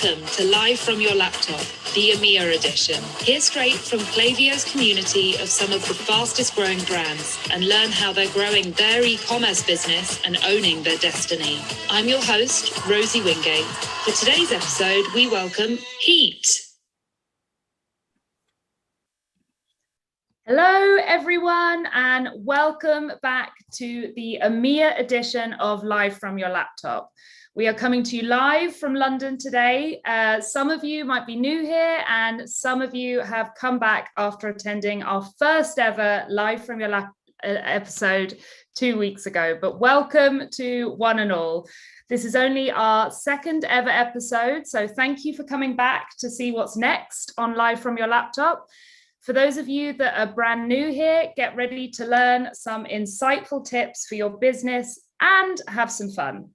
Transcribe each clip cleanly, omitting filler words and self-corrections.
Welcome to Live from Your Laptop, the EMEA edition. Hear straight from Klaviyo's community of some of the fastest growing brands and learn how they're growing their e-commerce business and owning their destiny. I'm your host, Rosie Wingate. For today's episode, we welcome Heat. Hello everyone and welcome back to the EMEA edition of Live from Your Laptop. We are coming to you live from London today. Some of you might be new here and some of you have come back after attending our first ever Live from Your Laptop episode 2 weeks ago. But welcome to one and all. This is only our second ever episode, so thank you for coming back to see what's next on Live from Your Laptop. For those of you that are brand new here, get ready to learn some insightful tips for your business and have some fun.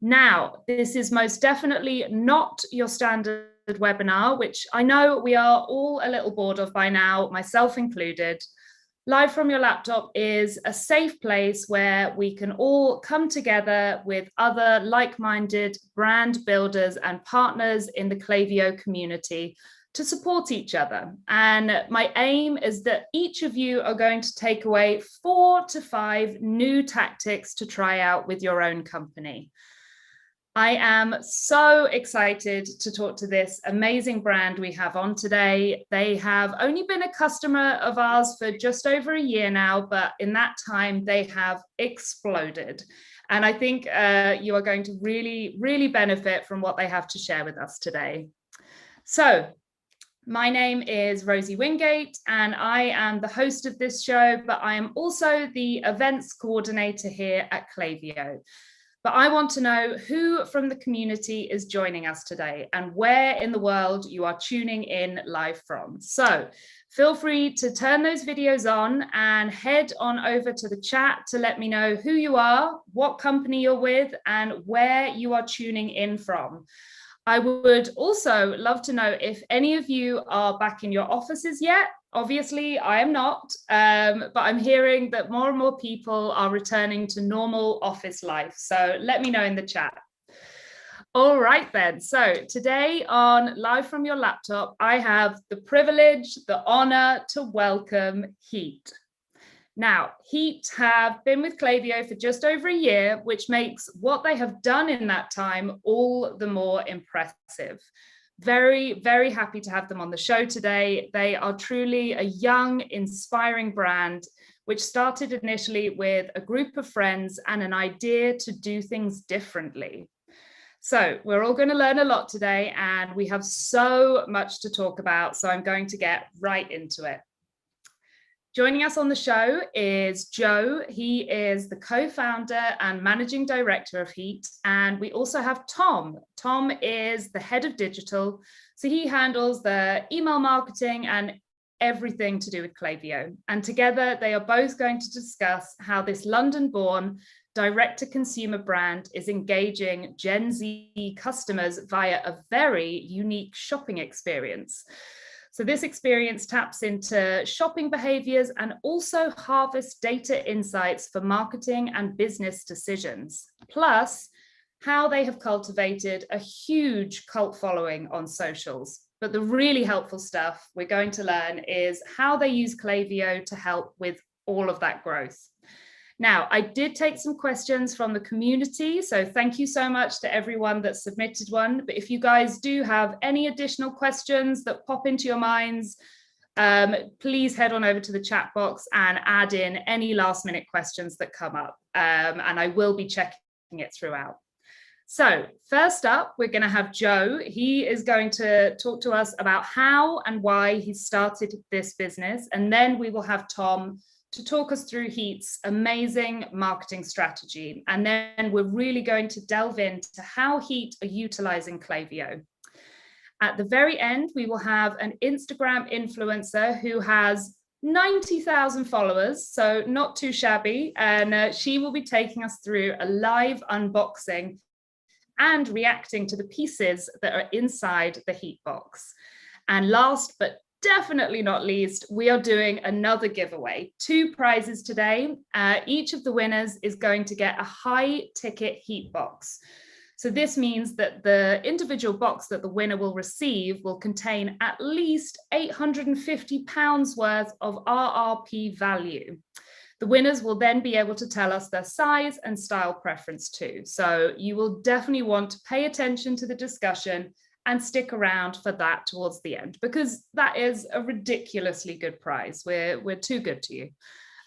Now, this is most definitely not your standard webinar, which I know we are all a little bored of by now, myself included. Live from Your Laptop is a safe place where we can all come together with other like-minded brand builders and partners in the Klaviyo community to support each other. And my aim is that each of you are going to take away 4 to 5 new tactics to try out with your own company. I am so excited to talk to this amazing brand we have on today. They have only been a customer of ours for just over a year now, but in that time they have exploded. And I think you are going to really benefit from what they have to share with us today. So, my name is Rosie Wingate and I am the host of this show, but I am also the events coordinator here at Klaviyo. But I want to know who from the community is joining us today and where in the world you are tuning in live from. So feel free to turn those videos on and head on over to the chat to let me know who you are, what company you're with, and where you are tuning in from. I would also love to know if any of you are back in your offices yet. Obviously, I am not, but I'm hearing that more and more people are returning to normal office life. So let me know in the chat. All right then, so today on Live from Your Laptop, I have the privilege, the honor to welcome Heat. Now, Heat have been with Klaviyo for just over a year, which makes what they have done in that time all the more impressive. Very happy to have them on the show today. They are truly a young, inspiring brand, which started initially with a group of friends and an idea to do things differently. So we're all going to learn a lot today, and we have so much to talk about, so I'm going to get right into it. Joining us on the show is Joe. He is the co-founder and managing director of Heat. And we also have Tom. Tom is the head of digital. So he handles the email marketing and everything to do with Klaviyo. And together they are both going to discuss how this London-born direct-to-consumer brand is engaging Gen Z customers via a very unique shopping experience. So this experience taps into shopping behaviors and also harvests data insights for marketing and business decisions, plus how they have cultivated a huge cult following on socials. But the really helpful stuff we're going to learn is how they use Klaviyo to help with all of that growth. Now, I did take some questions from the community, so thank you so much to everyone that submitted one. But if you guys do have any additional questions that pop into your minds, please head on over to the chat box and add in any last minute questions that come up, and I will be checking it throughout. So first up, we're going to have Joe. He is going to talk to us about how and why he started this business, and then we will have Tom to talk us through Heat's amazing marketing strategy. And then we're really going to delve into how Heat are utilizing Klaviyo. At the very end, we will have an Instagram influencer who has 90,000 followers, so not too shabby. And she will be taking us through a live unboxing and reacting to the pieces that are inside the Heat box. And last but definitely not least, we are doing another giveaway. 2 prizes today. Each of the winners is going to get a high ticket Heat box. So this means that the individual box that the winner will receive will contain at least £850 worth of RRP value. The winners will then be able to tell us their size and style preference too. So you will definitely want to pay attention to the discussion and stick around for that towards the end, because that is a ridiculously good prize. We're too good to you.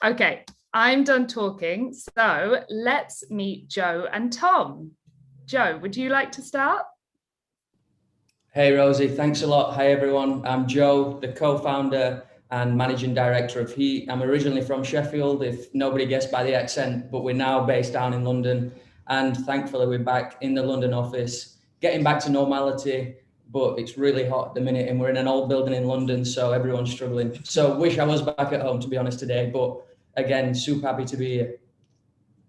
Okay, I'm done talking. So let's meet Joe and Tom. Joe, would you like to start? Hey, Rosie, thanks a lot. Hi, everyone. I'm Joe, the co-founder and managing director of Heat. I'm originally from Sheffield, if nobody guessed by the accent, but we're now based down in London. And thankfully, we're back in the London office, getting back to normality, but it's really hot at the minute and we're in an old building in London, so everyone's struggling. So wish I was back at home, to be honest, today, but again, super happy to be here.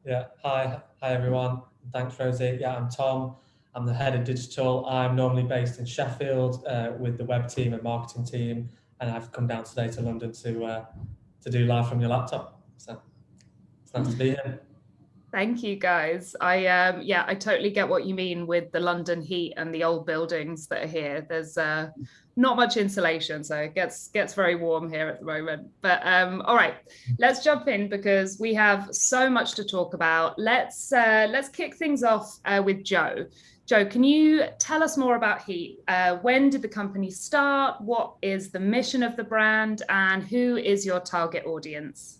Yeah, hi everyone. Thanks, Rosie. Yeah, I'm Tom. I'm the head of digital. I'm normally based in Sheffield with the web team and marketing team, and I've come down today to London to do live from your laptop. So it's nice to be here. Thank you, guys. I totally get what you mean with the London heat and the old buildings that are here. There's not much insulation, so it gets very warm here at the moment. But all right, let's jump in because we have so much to talk about. Let's kick things off with Joe. Joe, can you tell us more about Heat? When did the company start? What is the mission of the brand, and who is your target audience?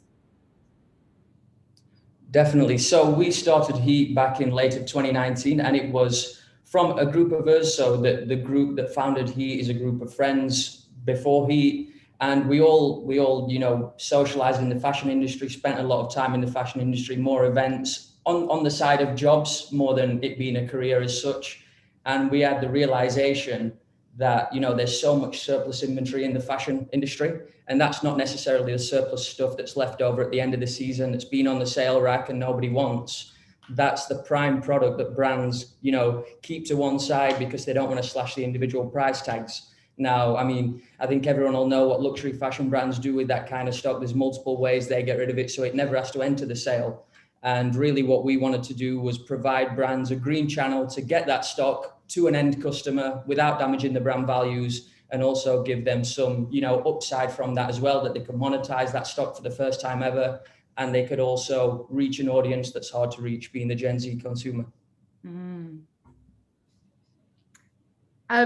Definitely. So we started Heat back in late of 2019, and it was from a group of us. So the group that founded Heat is a group of friends before Heat, and we all socialized in the fashion industry, spent a lot of time in the fashion industry, more events on the side of jobs more than it being a career as such. And we had the realization that there's so much surplus inventory in the fashion industry, and that's not necessarily the surplus stuff that's left over at the end of the season that's been on the sale rack and nobody wants. That's the prime product that brands keep to one side because they don't want to slash the individual price tags. Now, I mean, I think everyone will know what luxury fashion brands do with that kind of stock. There's multiple ways they get rid of it, so it never has to enter the sale. And really what we wanted to do was provide brands a green channel to get that stock to an end customer without damaging the brand values, and also give them some, upside from that as well, that they could monetize that stock for the first time ever. And they could also reach an audience that's hard to reach, being the Gen Z consumer. Mm.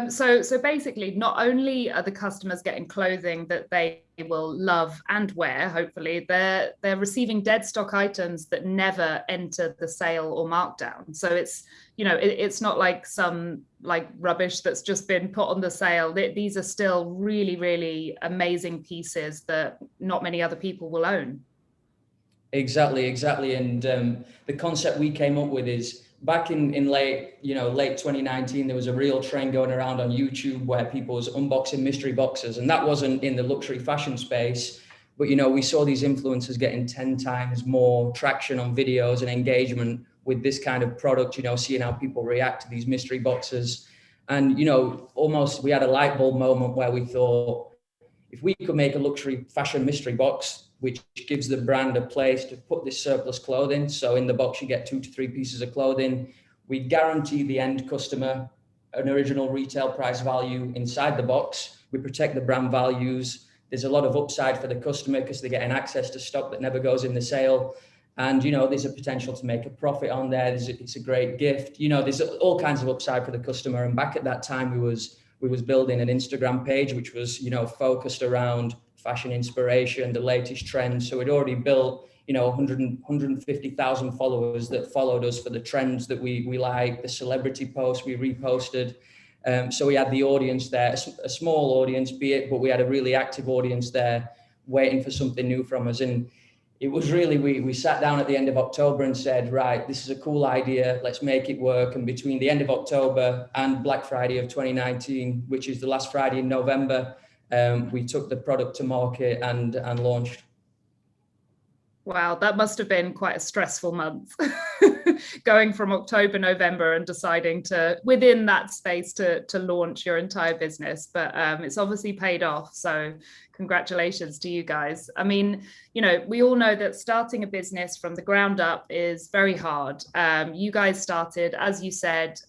So basically, not only are the customers getting clothing that they will love and wear, hopefully, they're receiving dead stock items that never enter the sale or markdown. So it's, it's not like some rubbish that's just been put on the sale. These are still really, really amazing pieces that not many other people will own. Exactly. And the concept we came up with is, back in late 2019, there was a real trend going around on YouTube where people was unboxing mystery boxes, and that wasn't in the luxury fashion space. But, we saw these influencers getting 10 times more traction on videos and engagement with this kind of product, seeing how people react to these mystery boxes. And, almost we had a light bulb moment where we thought, if we could make a luxury fashion mystery box, which gives the brand a place to put this surplus clothing. So in the box, you get 2 to 3 pieces of clothing. We guarantee the end customer an original retail price value inside the box. We protect the brand values. There's a lot of upside for the customer because they're getting access to stock that never goes in the sale. And, there's a potential to make a profit on there. It's a great gift. There's all kinds of upside for the customer. And back at that time, we was building an Instagram page, which was, focused around fashion inspiration, the latest trends. So we'd already built, 150,000 followers that followed us for the trends that we like, the celebrity posts we reposted. So we had the audience there, a small audience, but we had a really active audience there waiting for something new from us. And it was really, we sat down at the end of October and said, right, this is a cool idea, let's make it work. And between the end of October and Black Friday of 2019, which is the last Friday in November, we took the product to market and launched. Wow, that must have been quite a stressful month. going from October, November and deciding to, within that space, to launch your entire business. But it's obviously paid off. So congratulations to you guys. I mean, you know, we all know that starting a business from the ground up is very hard. You guys started, as you said,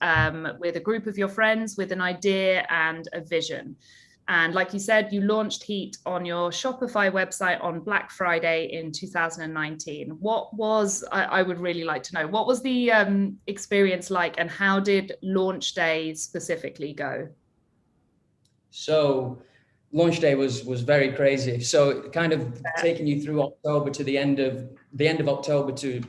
with a group of your friends with an idea and a vision. And like you said, you launched Heat on your Shopify website on Black Friday in 2019. What was, I would really like to know, what was the experience like, and how did launch day specifically go? So launch day was very crazy. So kind of taking you through October to the end of October to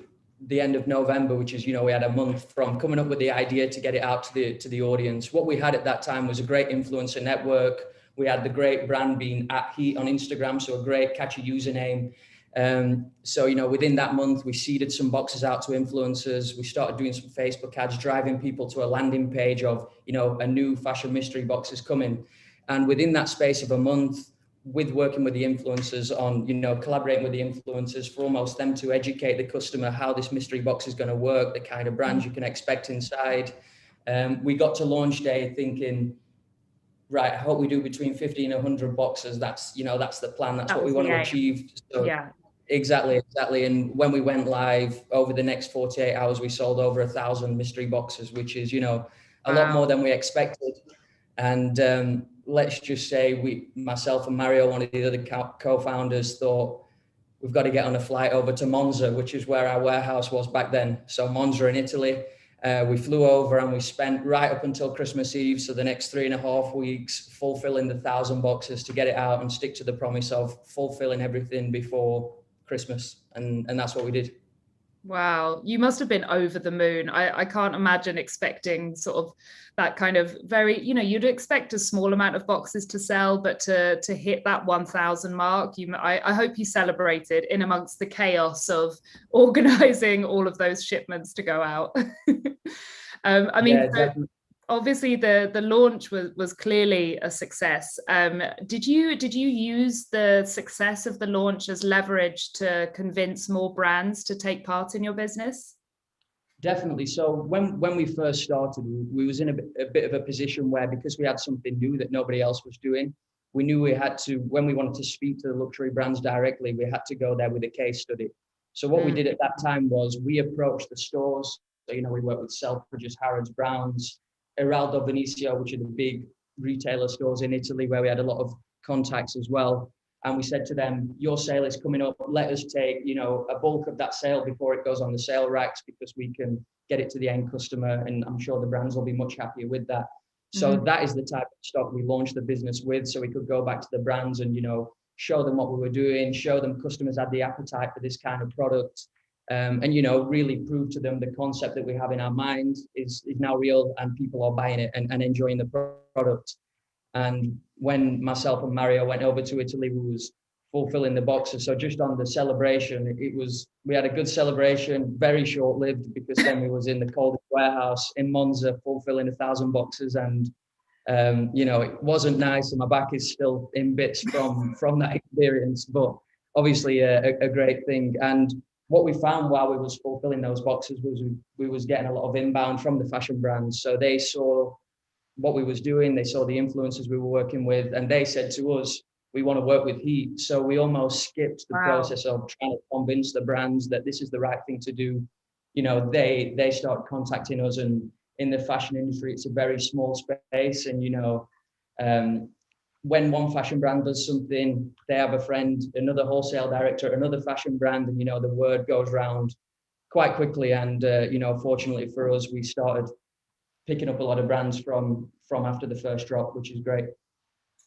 the end of November, which is, you know, we had a month from coming up with the idea to get it out to the audience. What we had at that time was a great influencer network. We had the great brand being @Heat on Instagram, so a great catchy username. So, you know, within that month, we seeded some boxes out to influencers. We started doing some Facebook ads, driving people to a landing page of, you know, a new fashion mystery box is coming. And within that space of a month, with working with the influencers on, you know, collaborating with the influencers for almost them to educate the customer how this mystery box is going to work, the kind of brands you can expect inside. We got to launch day thinking, right, I hope we do between 50 and 100 boxes. That's, you know, that's the plan. That's what we want to achieve. So, yeah, exactly. And when we went live, over the next 48 hours, we sold over 1,000 mystery boxes, which is, you know, a lot more than we expected. And let's just say myself and Mario, one of the other co-founders, thought we've got to get on a flight over to Monza, which is where our warehouse was back then. So Monza in Italy. We flew over and we spent right up until Christmas Eve, so the next 3.5 weeks, fulfilling the 1,000 boxes to get it out and stick to the promise of fulfilling everything before Christmas. And that's what we did. Wow, you must have been over the moon. I can't imagine expecting sort of that kind of very, you know, you'd expect a small amount of boxes to sell, but to hit that 1,000 mark, I hope you celebrated in amongst the chaos of organizing all of those shipments to go out. I mean, yeah, obviously the launch was clearly a success. Did you use the success of the launch as leverage to convince more brands to take part in your business? Definitely. So when we first started, we was in a bit of a position where, because we had something new that nobody else was doing, we knew we had to, when we wanted to speak to the luxury brands directly, we had to go there with a case study. So what we did at that time was we approached the stores. So, you know, we worked with Selfridges, Harrods, Browns, Eraldo Venecio, which are the big retailer stores in Italy, where we had a lot of contacts as well. And we said to them, your sale is coming up. Let us take, you know, a bulk of that sale before it goes on the sale racks, because we can get it to the end customer. And I'm sure the brands will be much happier with that. So that is the type of stock we launched the business with. So we could go back to the brands and, you know, show them what we were doing, show them customers had the appetite for this kind of product. And, you know, really prove to them the concept that we have in our mind is now real, and people are buying it and enjoying the product. And when myself and Mario went over to Italy, we was fulfilling the boxes. So just on the celebration, we had a good celebration, very short-lived, because then we was in the coldest warehouse in Monza, fulfilling 1,000 boxes. And, you know, it wasn't nice, and my back is still in bits from that experience, but obviously a great thing. And what we found while we was fulfilling those boxes was we was getting a lot of inbound from the fashion brands. So they saw what we was doing, they saw the influencers we were working with, and they said to us, we want to work with Heat. So we almost skipped the process of trying to convince the brands that this is the right thing to do. You know, they started contacting us, and in the fashion industry, it's a very small space. And, you know, when one fashion brand does something, they have a friend, another wholesale director, another fashion brand, and, you know, the word goes around quite quickly. And, you know, fortunately for us, we started picking up a lot of brands from after the first drop, which is great.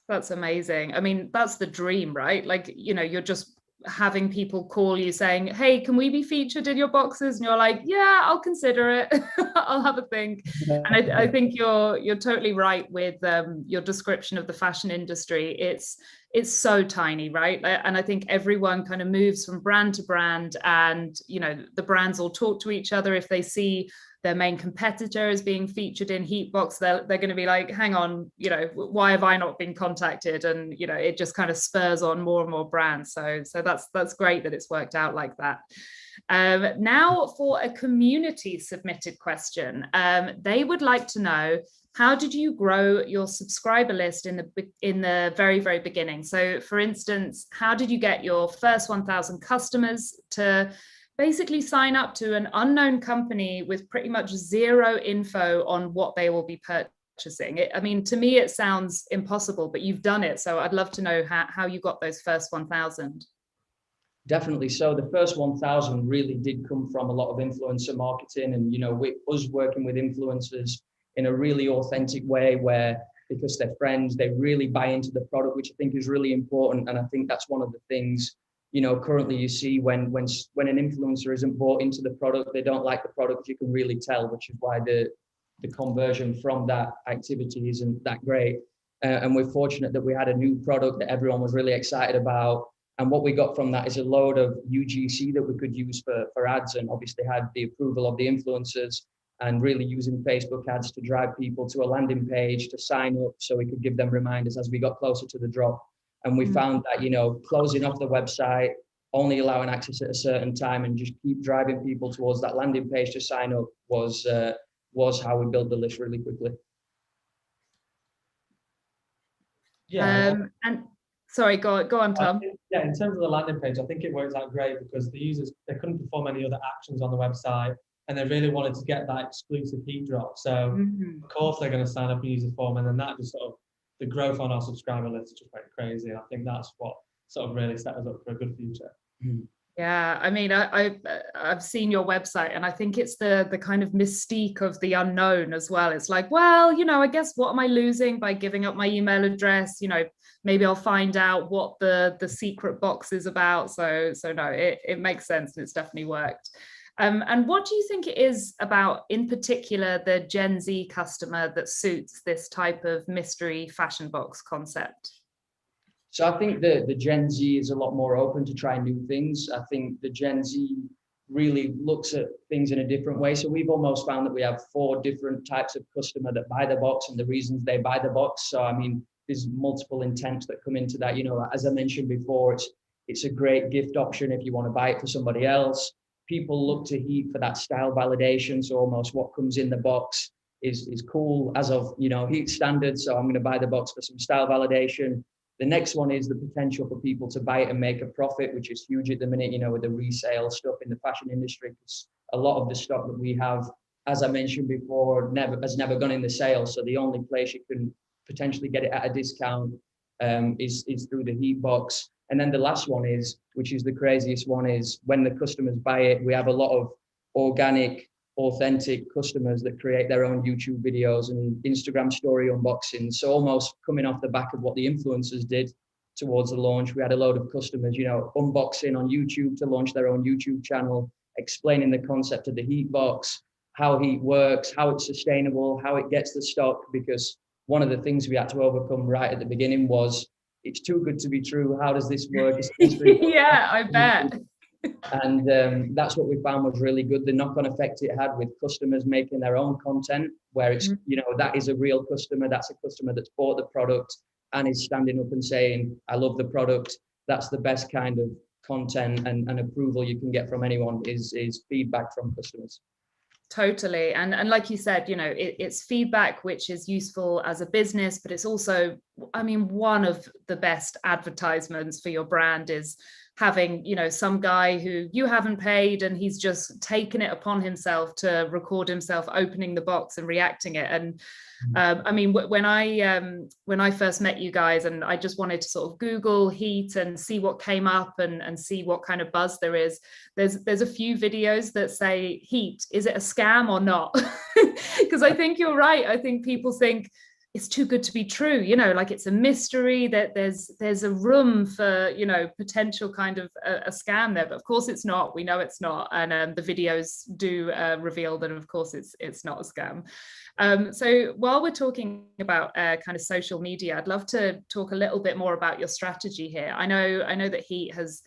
That's amazing. I mean, that's the dream, right? Like, you know, you're just having people call you saying, hey, can we be featured in your boxes? And you're like, yeah, I'll consider it. I'll have a think. And I think you're totally right with your description of the fashion industry. it's so tiny, right? And I think everyone kind of moves from brand to brand, and the brands all talk to each other. If they see their main competitor is being featured in Heatbox, they're going to be like, hang on, why have I not been contacted? And it just kind of spurs on more and more brands. So that's great that it's worked out like that. Now for a community submitted question. They would like to know, how did you grow your subscriber list in the very, very beginning? So for instance, how did you get your first 1,000 customers to basically sign up to an unknown company with pretty much zero info on what they will be purchasing? I mean, to me, it sounds impossible, but you've done it. So I'd love to know how you got those first 1,000. Definitely. So the first 1,000 really did come from a lot of influencer marketing, and us working with influencers in a really authentic way, where because they're friends, they really buy into the product, which I think is really important. And I think that's one of the things currently you see when an influencer isn't bought into the product, they don't like the product, you can really tell, which is why the conversion from that activity isn't that great. And we're fortunate that we had a new product that everyone was really excited about. And what we got from that is a load of UGC that we could use for ads, and obviously had the approval of the influencers, and really using Facebook ads to drive people to a landing page to sign up so we could give them reminders as we got closer to the drop. And we found that, closing off the website, only allowing access at a certain time, and just keep driving people towards that landing page to sign up was how we built the list really quickly. Yeah. And sorry, go on, Tom. In terms of the landing page, I think it works out great because the users, they couldn't perform any other actions on the website, and they really wanted to get that exclusive heat drop. So of course they're going to sign up and use the form, and then that just sort of, the growth on our subscriber list just went crazy. And I think that's what sort of really set us up for a good future. Yeah, I mean, I've seen your website, and I think it's the kind of mystique of the unknown as well. It's like, well, I guess, what am I losing by giving up my email address? Maybe I'll find out what the secret box is about. So no, it makes sense, and it's definitely worked. And what do you think it is about, in particular, the Gen Z customer that suits this type of mystery fashion box concept? So I think the Gen Z is a lot more open to trying new things. I think the Gen Z really looks at things in a different way. So we've almost found that we have 4 different types of customer that buy the box and the reasons they buy the box. So, I mean, there's multiple intents that come into that. As I mentioned before, it's a great gift option if you want to buy it for somebody else. People look to Heat for that style validation. So almost what comes in the box is cool as of, Heat standards. So I'm going to buy the box for some style validation. The next one is the potential for people to buy it and make a profit, which is huge at the minute, with the resale stuff in the fashion industry. Because a lot of the stock that we have, as I mentioned before, has never gone in the sale. So the only place you can potentially get it at a discount is through the Heat box. And then the last one is, which is the craziest one, is when the customers buy it, we have a lot of organic, authentic customers that create their own YouTube videos and Instagram story unboxings. So almost coming off the back of what the influencers did towards the launch, we had a load of customers, unboxing on YouTube to launch their own YouTube channel, explaining the concept of the Heat box, how Heat works, how it's sustainable, how it gets the stock. Because one of the things we had to overcome right at the beginning was, it's too good to be true. How does this work? Yeah, I bet. And that's what we found was really good. The knock-on effect it had with customers making their own content, where it's, that is a real customer. That's a customer that's bought the product and is standing up and saying, I love the product. That's the best kind of content and approval you can get from anyone is feedback from customers. Totally. And like you said, it's feedback which is useful as a business, but it's also, I mean, one of the best advertisements for your brand is having, some guy who you haven't paid, and he's just taken it upon himself to record himself opening the box and reacting it. And I mean, when I first met you guys, and I just wanted to sort of Google Heat and see what came up and see what kind of buzz there is, there's a few videos that say, Heat, is it a scam or not? Because I think you're right. I think people think it's too good to be true, you know, like it's a mystery, that there's a room for, you know, potential kind of a scam there, but of course it's not. We know it's not, and the videos do reveal that of course it's not a scam. So while we're talking about kind of social media, I'd love to talk a little bit more about your strategy here. I know that Heat has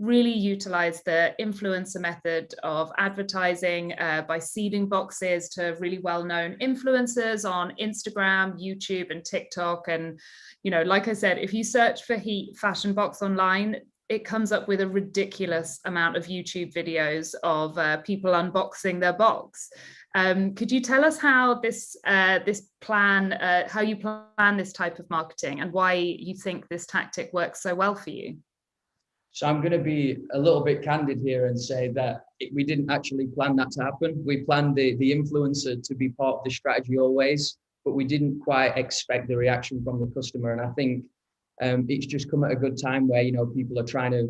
really utilize the influencer method of advertising by seeding boxes to really well-known influencers on Instagram, YouTube, and TikTok. And, you know, like I said, if you search for Heat Fashion Box online, it comes up with a ridiculous amount of YouTube videos of people unboxing their box. Could you tell us how this plan, how you plan this type of marketing, and why you think this tactic works so well for you? So I'm going to be a little bit candid here and say that we didn't actually plan that to happen. We planned the influencer to be part of the strategy always, but we didn't quite expect the reaction from the customer. And I think it's just come at a good time where, you know, people are trying to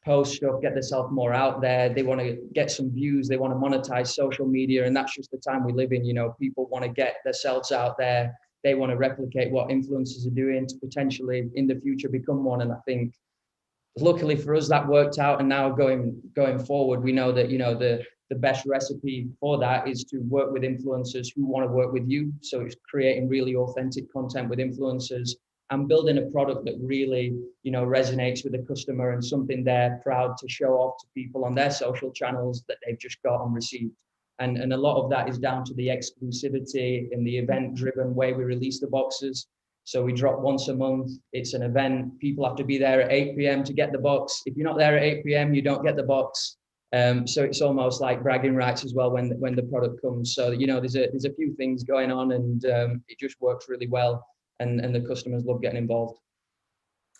post stuff, get themselves more out there. They want to get some views. They want to monetize social media. And that's just the time we live in. You know, people want to get themselves out there. They want to replicate what influencers are doing to potentially in the future become one. And I think luckily for us, that worked out. And now going forward, we know that, you know, the best recipe for that is to work with influencers who want to work with you. So it's creating really authentic content with influencers and building a product that really, you know, resonates with the customer and something they're proud to show off to people on their social channels that they've just got and received. And a lot of that is down to the exclusivity and the event-driven way we release the boxes. So we drop once a month. It's an event. People have to be there at 8 p.m. to get the box. If you're not there at 8 p.m., you don't get the box. So it's almost like bragging rights as well when the product comes. So, you know, there's a few things going on, and it just works really well, and the customers love getting involved.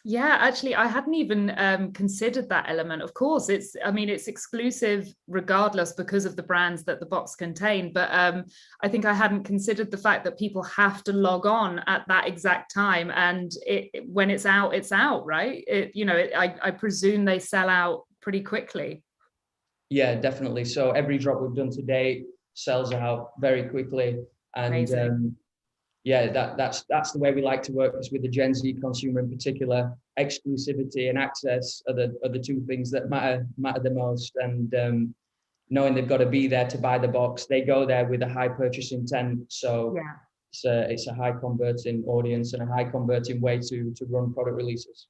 Yeah, actually, I hadn't even considered that element. Of course, it's exclusive regardless because of the brands that the box contain. But I think I hadn't considered the fact that people have to log on at that exact time. And when it's out, right? I presume they sell out pretty quickly. Yeah, definitely. So every drop we've done to date sells out very quickly. And yeah, that's the way we like to work, is with the Gen Z consumer in particular. Exclusivity and access are the two things that matter the most. And knowing they've got to be there to buy the box, they go there with a high purchase intent. So yeah, it's a high converting audience and a high converting way to run product releases.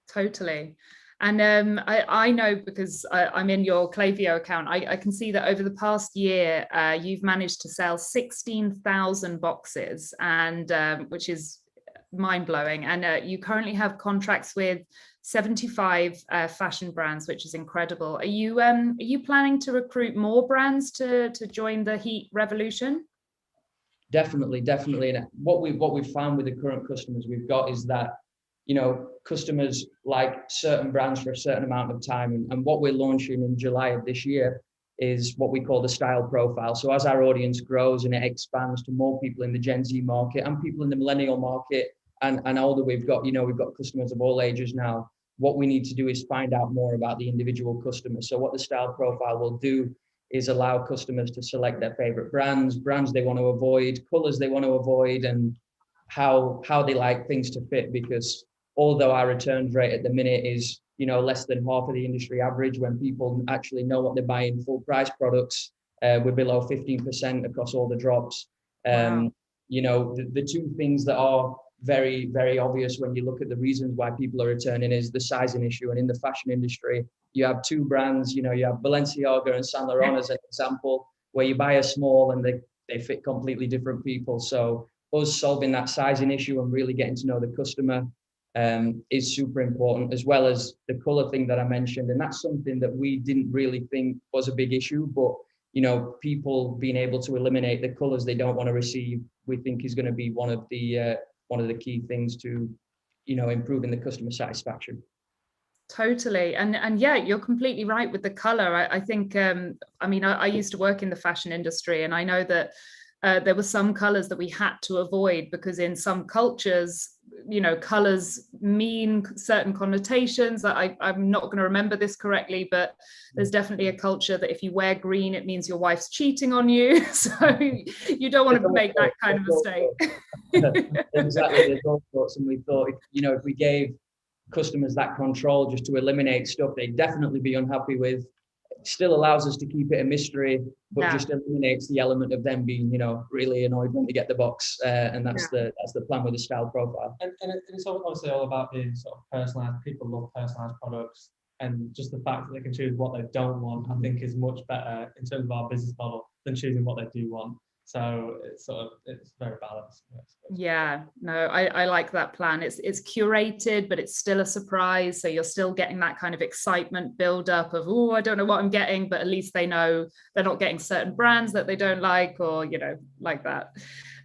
Totally. And I know, because I'm in your Klaviyo account, I can see that over the past year, you've managed to sell 16,000 boxes, and which is mind-blowing. And you currently have contracts with 75 fashion brands, which is incredible. Are you planning to recruit more brands to join the Heat revolution? Definitely. And what we've found with the current customers we've got is that, you know, customers like certain brands for a certain amount of time. And what we're launching in July of this year is what we call the style profile. So as our audience grows and it expands to more people in the Gen Z market and people in the millennial market and older, we've got customers of all ages now. What we need to do is find out more about the individual customer. So what the style profile will do is allow customers to select their favorite brands they want to avoid, colors they want to avoid, and how they like things to fit. Because although our returns rate at the minute is, you know, less than half of the industry average, when people actually know what they're buying, full price products, we're below 15% across all the drops. Wow. You know, the two things that are very, very obvious when you look at the reasons why people are returning is the sizing issue. And in the fashion industry, you have two brands, you know, you have Balenciaga and Saint Laurent as an example, where you buy a small and they fit completely different people. So us solving that sizing issue and really getting to know the customer is super important, as well as the color thing that I mentioned. And that's something that we didn't really think was a big issue, but, you know, people being able to eliminate the colors they don't want to receive, we think is going to be one of the key things to, you know, improving the customer satisfaction. Totally. And yeah, you're completely right with the color. I think, I used to work in the fashion industry, and I know that there were some colors that we had to avoid because in some cultures, you know, colors mean certain connotations. I'm not going to remember this correctly, but there's definitely a culture that if you wear green, it means your wife's cheating on you. So you don't want to make that kind of mistake. Exactly, there's all sorts, and we thought, if we gave customers that control just to eliminate stuff they'd definitely be unhappy with, it still allows us to keep it a mystery, but Yeah. just eliminates the element of them being, really annoyed when they get the box, and that's the plan with the style profile. And it's obviously all about being sort of personalised. People love personalised products, and just the fact that they can choose what they don't want, I think, is much better in terms of our business model than choosing what they do want. So it's very balanced. Yeah, no, I like that plan. It's curated, but it's still a surprise. So you're still getting that kind of excitement build up of, oh, I don't know what I'm getting, but at least they know they're not getting certain brands that they don't like, or, like that.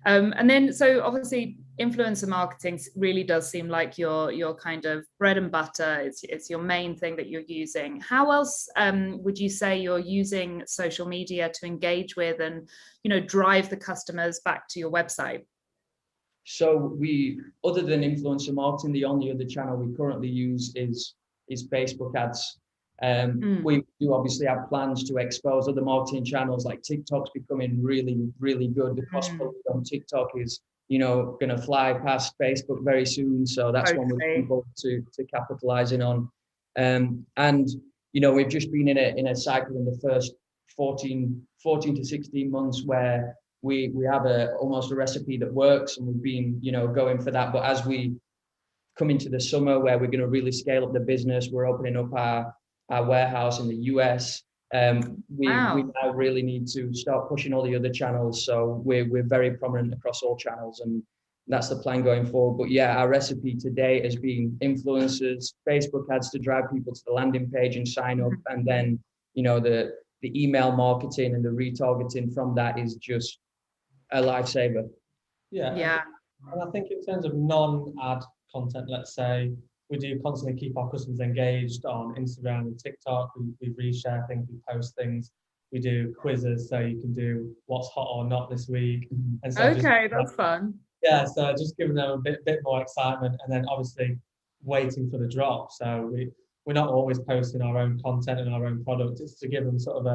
And then, so obviously influencer marketing really does seem like your kind of bread and butter. It's your main thing that you're using. How else would you say you're using social media to engage with and, drive the customers back to your website? So other than influencer marketing, the only other channel we currently use is Facebook ads. We do obviously have plans to expose other marketing channels, like TikTok's becoming really, really good. The cost per lead on TikTok is, going to fly past Facebook very soon. So that's one we're looking forward to capitalizing on. And we've just been in a cycle in the first 14 to 16 months where we have almost a recipe that works, and we've been, going for that. But as we come into the summer where we're going to really scale up the business, we're opening up our warehouse in the US. We now really need to start pushing all the other channels. So we're very prominent across all channels, and that's the plan going forward. But yeah, our recipe today has been influencers, Facebook ads to drive people to the landing page and sign up, and then the email marketing and the retargeting from that is just a lifesaver. Yeah. And I think in terms of non-ad content, let's say, we do constantly keep our customers engaged on Instagram and TikTok. We reshare things, we post things, we do quizzes, so you can do what's hot or not this week. And so that's fun. Yeah, so just giving them a bit more excitement, and then obviously waiting for the drop. So we're not always posting our own content and our own product. It's to give them sort of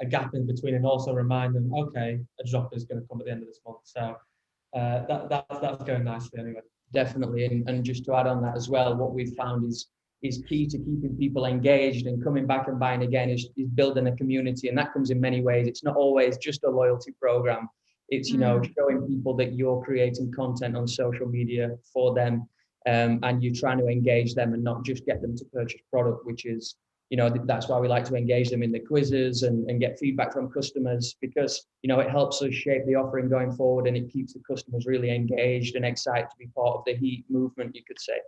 a gap in between, and also remind them, okay, a drop is going to come at the end of this month. So that's going nicely anyway. Definitely, and just to add on that as well, what we've found is key to keeping people engaged and coming back and buying again is building a community, and that comes in many ways. It's not always just a loyalty program. It's showing people that you're creating content on social media for them, and you're trying to engage them and not just get them to purchase product, which is, that's why we like to engage them in the quizzes and get feedback from customers, because, it helps us shape the offering going forward, and it keeps the customers really engaged and excited to be part of the Heat movement, you could say.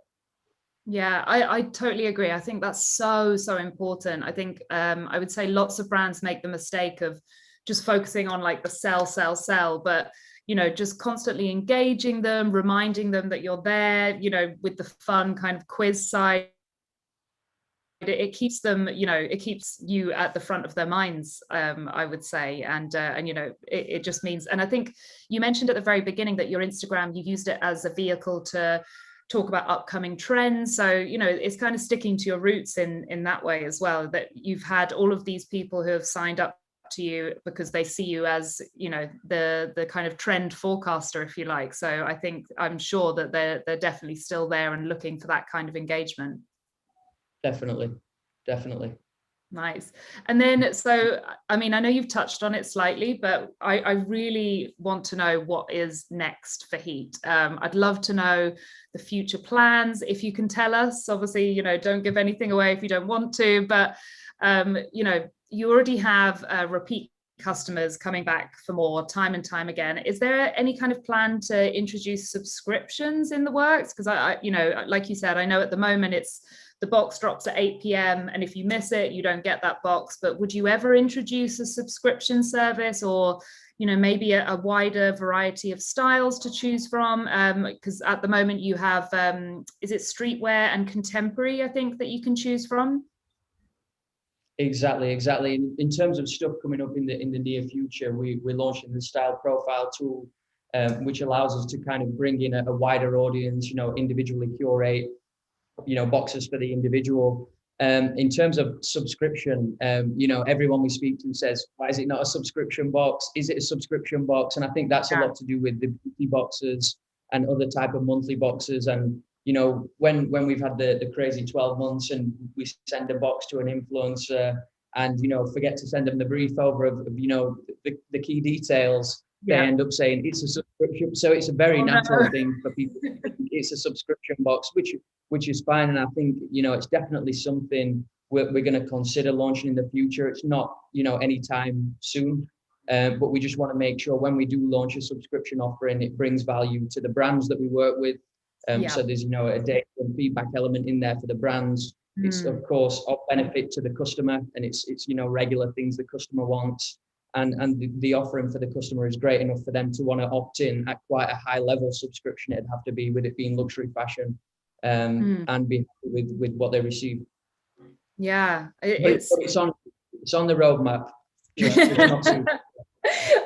Yeah, I totally agree. I think that's so important. I think I would say lots of brands make the mistake of just focusing on like the sell, but just constantly engaging them, reminding them that you're there, with the fun kind of quiz side. It keeps them, it keeps you at the front of their minds, I would say. And it just means, and I think you mentioned at the very beginning that your Instagram, you used it as a vehicle to talk about upcoming trends. So, it's kind of sticking to your roots in that way as well, that you've had all of these people who have signed up to you because they see you as, the kind of trend forecaster, if you like. So I'm sure that they're definitely still there and looking for that kind of engagement. Definitely. Nice. And then, so, I mean, I know you've touched on it slightly, but I really want to know what is next for Heat. I'd love to know the future plans, if you can tell us. Obviously, don't give anything away if you don't want to, but, you already have repeat customers coming back for more time and time again. Is there any kind of plan to introduce subscriptions in the works? Because I like you said, I know at the moment the box drops at 8 p.m. and if you miss it, you don't get that box. But would you ever introduce a subscription service, or maybe a wider variety of styles to choose from? Because at the moment you have, is it streetwear and contemporary, I think, that you can choose from? Exactly. In terms of stuff coming up in the near future, we're launching the style profile tool, which allows us to kind of bring in a wider audience, individually curate, boxes for the individual. In terms of subscription, everyone we speak to says, why is it not a subscription box? Is it a subscription box? And I think that's a lot to do with the beauty boxes and other type of monthly boxes. And you know, when we've had the crazy 12 months and we send a box to an influencer and you know forget to send them the brief over of you know the key details, they end up saying it's a subscription. So it's a very natural thing for people. It's a subscription box, which is fine. And I think you know it's definitely something we're going to consider launching in the future. It's not you know anytime soon. But we just want to make sure when we do launch a subscription offering, it brings value to the brands that we work with. So there's, you know, a data and feedback element in there for the brands. It's of course of benefit to the customer, and it's you know regular things the customer wants, and the offering for the customer is great enough for them to want to opt in at quite a high level subscription. It'd have to be with it being luxury fashion, and be happy with what they receive. Yeah, it's on the roadmap.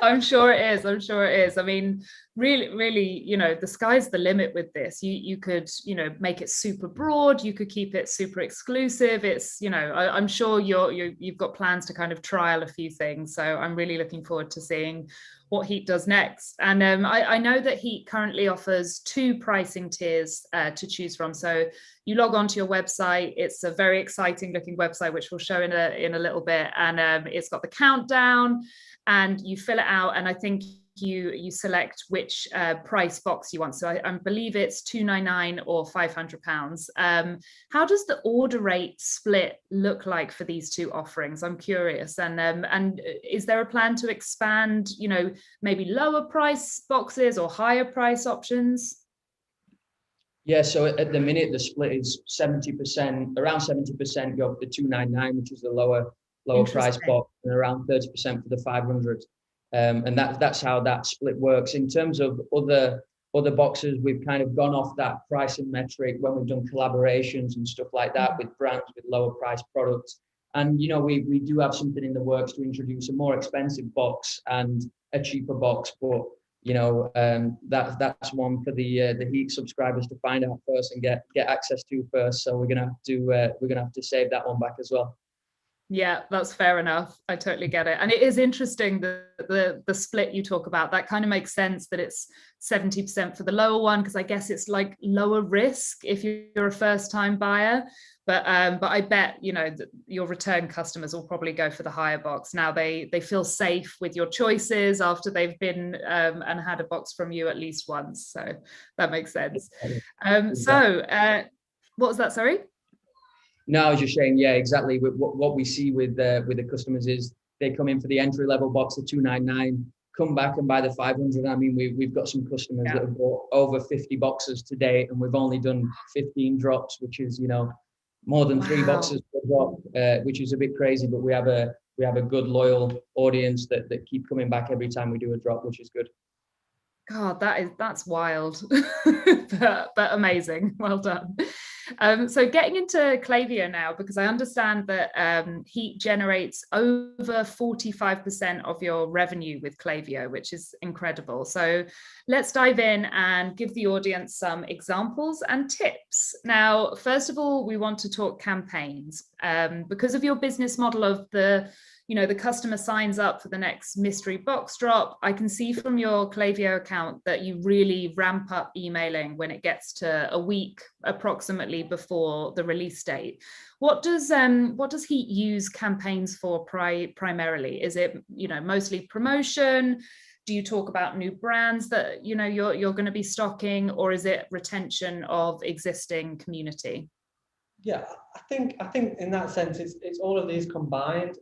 I'm sure it is. I'm sure it is. I mean, really, you know, the sky's the limit with this. You could, you know, make it super broad. You could keep it super exclusive. It's, you know, I'm sure you've got plans to kind of trial a few things. So I'm really looking forward to seeing what Heat does next. And I know that Heat currently offers 2 pricing tiers to choose from. So you log on to your website. It's a very exciting looking website, which we'll show in a little bit. And it's got the countdown, and you fill it out. And I think you select which price box you want. So I believe it's £299 or £500. How does the order rate split look like for these 2 offerings? I'm curious. And is there a plan to expand, you know, maybe lower price boxes or higher price options? Yeah, so at the minute the split is 70%, around 70% go for the £299, which is the lower price box, and around 30% for the 500. And that's how that split works. In terms of other boxes, we've kind of gone off that pricing metric when we've done collaborations and stuff like that with brands with lower price products. And you know, we do have something in the works to introduce a more expensive box and a cheaper box, but you know, that's one for the Heat subscribers to find out first and get access to first. So we're gonna have to save that one back as well. Yeah, that's fair enough. I totally get it. And it is interesting the split you talk about. That kind of makes sense that it's 70% for the lower one, because I guess it's like lower risk if you're a first time buyer. But I bet, you know, that your return customers will probably go for the higher box. Now they feel safe with your choices after they've been and had a box from you at least once. So that makes sense. What was that? Sorry? No, I was just saying, yeah, exactly. What we see with the customers is they come in for the entry level box of £299, come back and buy the 500. I mean, we've got some customers that have bought over 50 boxes to date, and we've only done 15 drops, which is, you know, more than 3 boxes per drop, which is a bit crazy. But we have a good loyal audience that keep coming back every time we do a drop, which is good. God, that's wild, but amazing. Well done. So getting into Klaviyo now, because I understand that Heat generates over 45% of your revenue with Klaviyo, which is incredible. So let's dive in and give the audience some examples and tips. Now, first of all, we want to talk campaigns. Because of your business model of the customer signs up for the next mystery box drop, I can see from your Klaviyo account that you really ramp up emailing when it gets to a week approximately before the release date. What does Heat use campaigns for primarily? Is it, you know, mostly promotion? Do you talk about new brands that, you know, you're going to be stocking, or is it retention of existing community? Yeah, I think in that sense it's all of these combined.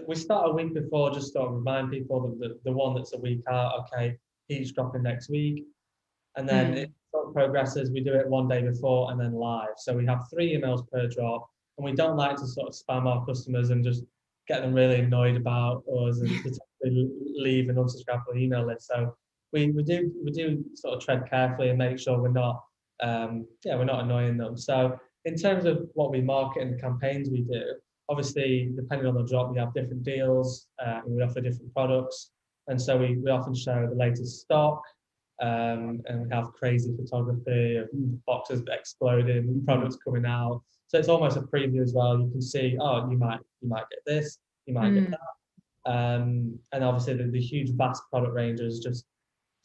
We start a week before just to remind people that the one that's a week out, okay, Heat's dropping next week. And then it sort of progresses. We do it one day before and then live. So we have 3 emails per drop, and we don't like to sort of spam our customers and just get them really annoyed about us and potentially leave an unsubscribable email list. So we do sort of tread carefully and make sure we're not annoying them. So in terms of what we market and the campaigns we do, obviously, depending on the drop, we have different deals and we offer different products. And so we often show the latest stock and we have crazy photography of boxes exploding, products coming out. So it's almost a preview as well. You can see, oh, you might get this, you might get that. And obviously the huge vast product range is just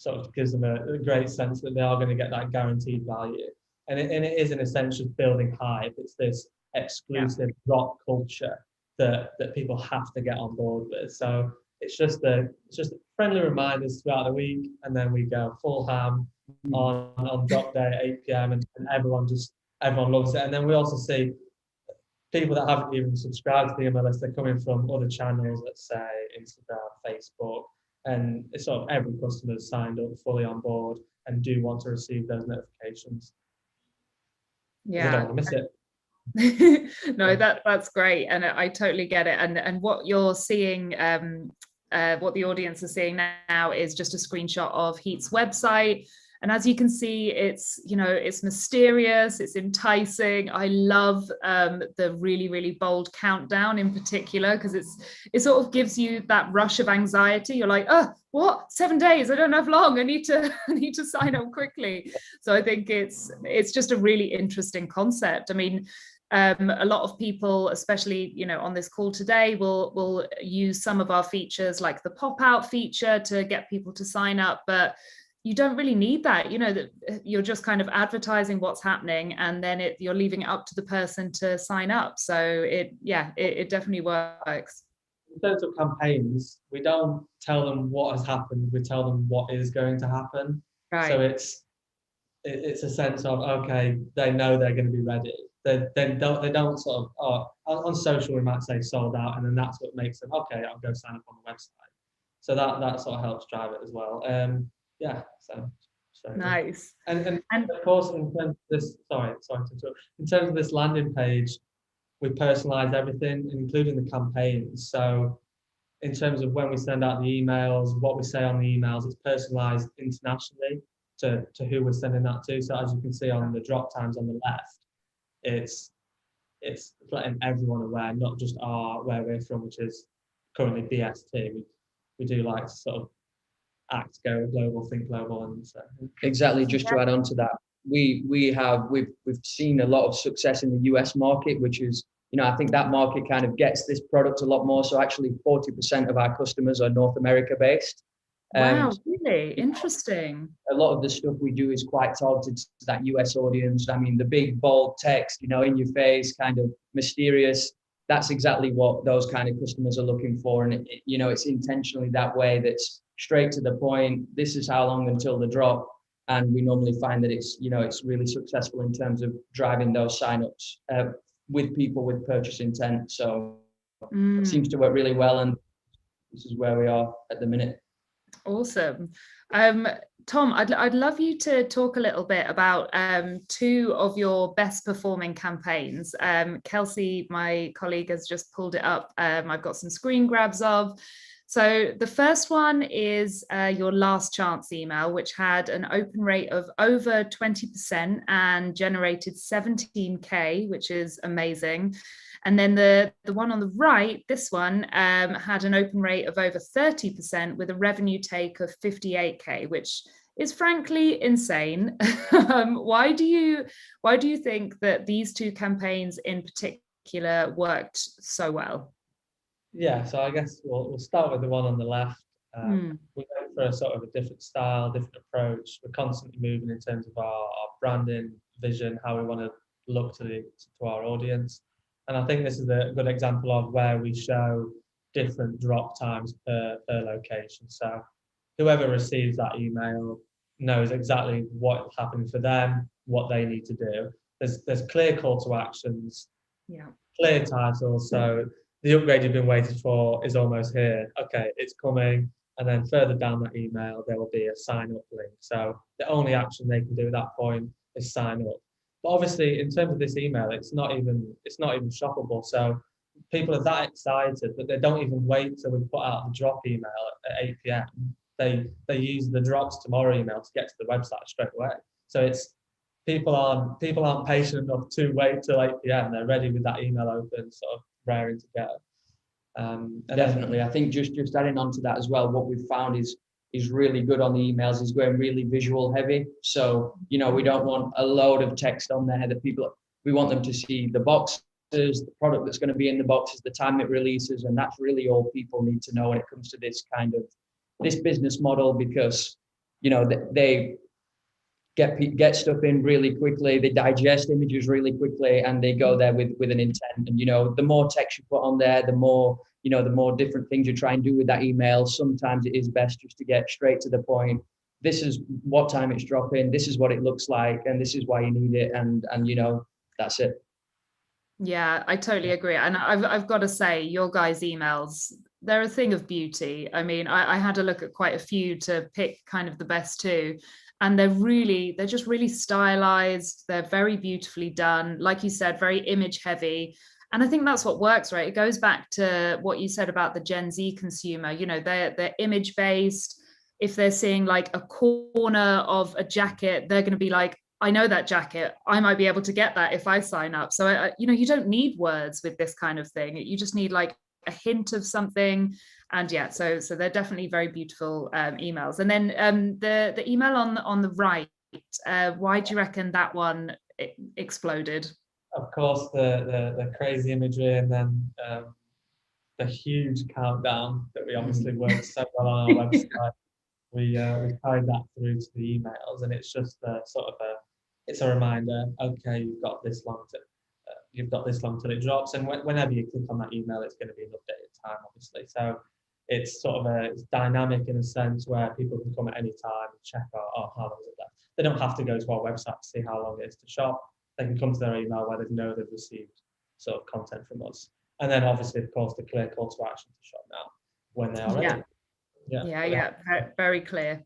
sort of gives them a great sense that they are going to get that guaranteed value. And it is in a sense just building hype. It's this exclusive drop culture that people have to get on board with. So it's just friendly reminders throughout the week, and then we go full ham on drop day at 8 p.m. and everyone loves it. And then we also see people that haven't even subscribed to the email list. They're coming from other channels, let's say Instagram, Facebook, and it's sort of every customer is signed up fully on board and do want to receive those notifications. Yeah, I don't want to miss it. No, that's great, and I totally get it. And what you're seeing, what the audience is seeing now is just a screenshot of Heat's website. And as you can see, it's, you know, it's mysterious, it's enticing. I love the really, really bold countdown in particular, because it sort of gives you that rush of anxiety. You're like, oh, what? 7 days? I don't have long. I need to sign up quickly. So I think it's just a really interesting concept. I mean, a lot of people, especially, you know, on this call today, will use some of our features like the pop-out feature to get people to sign up, but you don't really need that. You know, that you're just kind of advertising what's happening, and then you're leaving it up to the person to sign up. So it definitely works. In terms of campaigns, we don't tell them what has happened, we tell them what is going to happen. Right. So it's a sense of, okay, they know they're going to be ready. They don't sort of, on social we might say sold out, and then that's what makes them, okay, I'll go sign up on the website. So that sort of helps drive it as well. Yeah, so nice. And of course, in terms of this, sorry to interrupt. In terms of this landing page, we personalize everything, including the campaigns. So in terms of when we send out the emails, what we say on the emails, it's personalized internationally to who we're sending that to. So as you can see on the drop times on the left, it's letting everyone aware, not just where we're from, which is currently BST. We do like to sort of act, go global, think global, and so. Exactly. Just to add on to that, we've seen a lot of success in the US market, which is, you know, I think that market kind of gets this product a lot more. So actually 40% of our customers are North America based. Wow, really interesting. A lot of the stuff we do is quite targeted to that US audience. I mean, the big bold text, you know, in your face, kind of mysterious. That's exactly what those kind of customers are looking for. And you know, it's intentionally that way, that's straight to the point. This is how long until the drop. And we normally find that it's, you know, it's really successful in terms of driving those signups with people with purchase intent. So it seems to work really well. And this is where we are at the minute. Awesome. Tom, I'd love you to talk a little bit about two of your best performing campaigns. Kelsey, my colleague, has just pulled it up. I've got some screen grabs of. So the first one is your last chance email, which had an open rate of over 20% and generated 17K, which is amazing. And then the one on the right, this one, had an open rate of over 30% with a revenue take of 58K, which is frankly insane. Why do you think that these two campaigns in particular worked so well? Yeah, so I guess we'll start with the one on the left. We go for a sort of a different style, different approach. We're constantly moving in terms of our branding, vision, how we want to look to our audience. And I think this is a good example of where we show different drop times per location. So whoever receives that email knows exactly what's happening for them, what they need to do. There's clear call to actions, clear titles. So the upgrade you've been waiting for is almost here. Okay, it's coming. And then further down that email, there will be a sign up link. So the only action they can do at that point is sign up. But obviously, in terms of this email, it's not even shoppable. So people are that excited that they don't even wait till we put out the drop email at 8 p.m. They use the drops tomorrow email to get to the website straight away. So it's people aren't patient enough to wait till 8 p.m. They're ready with that email open, sort of raring to go. Definitely. I think just adding on to that as well, what we've found is really good on the emails is going really visual heavy. So, you know, we don't want a load of text on there that we want them to see the boxes, the product that's going to be in the boxes, the time it releases. And that's really all people need to know when it comes to this business model, because they get stuff in really quickly, they digest images really quickly, and they go there with an intent. And the more text you put on there, the more different things you try and do with that email. Sometimes it is best just to get straight to the point. This is what time it's dropping, this is what it looks like, and this is why you need it, and that's it. Yeah, I totally agree. And I've got to say, your guys' emails, they're a thing of beauty. I mean, I had to look at quite a few to pick kind of the best two. And they're just really stylized. They're very beautifully done. Like you said, very image heavy. And I think that's what works, right? It goes back to what you said about the Gen Z consumer. They're image based. If they're seeing like a corner of a jacket, they're going to be like, I know that jacket. I might be able to get that if I sign up. So, you don't need words with this kind of thing. You just need like a hint of something. And yeah, so they're definitely very beautiful emails. And then the email on the right, why do you reckon that one exploded? Of course, the crazy imagery, and then the huge countdown that we obviously worked so well on our website. We carried that through to the emails, and it's just it's a reminder. Okay, you've got this long till it drops, and whenever you click on that email, it's going to be an updated time, obviously. So it's it's dynamic in a sense where people can come at any time and check out how long is it left. They don't have to go to our website to see how long it is to shop. They can come to their email where they know they've received sort of content from us, and then obviously, of course, the clear call to action to shop now when they are ready. Yeah. Very clear.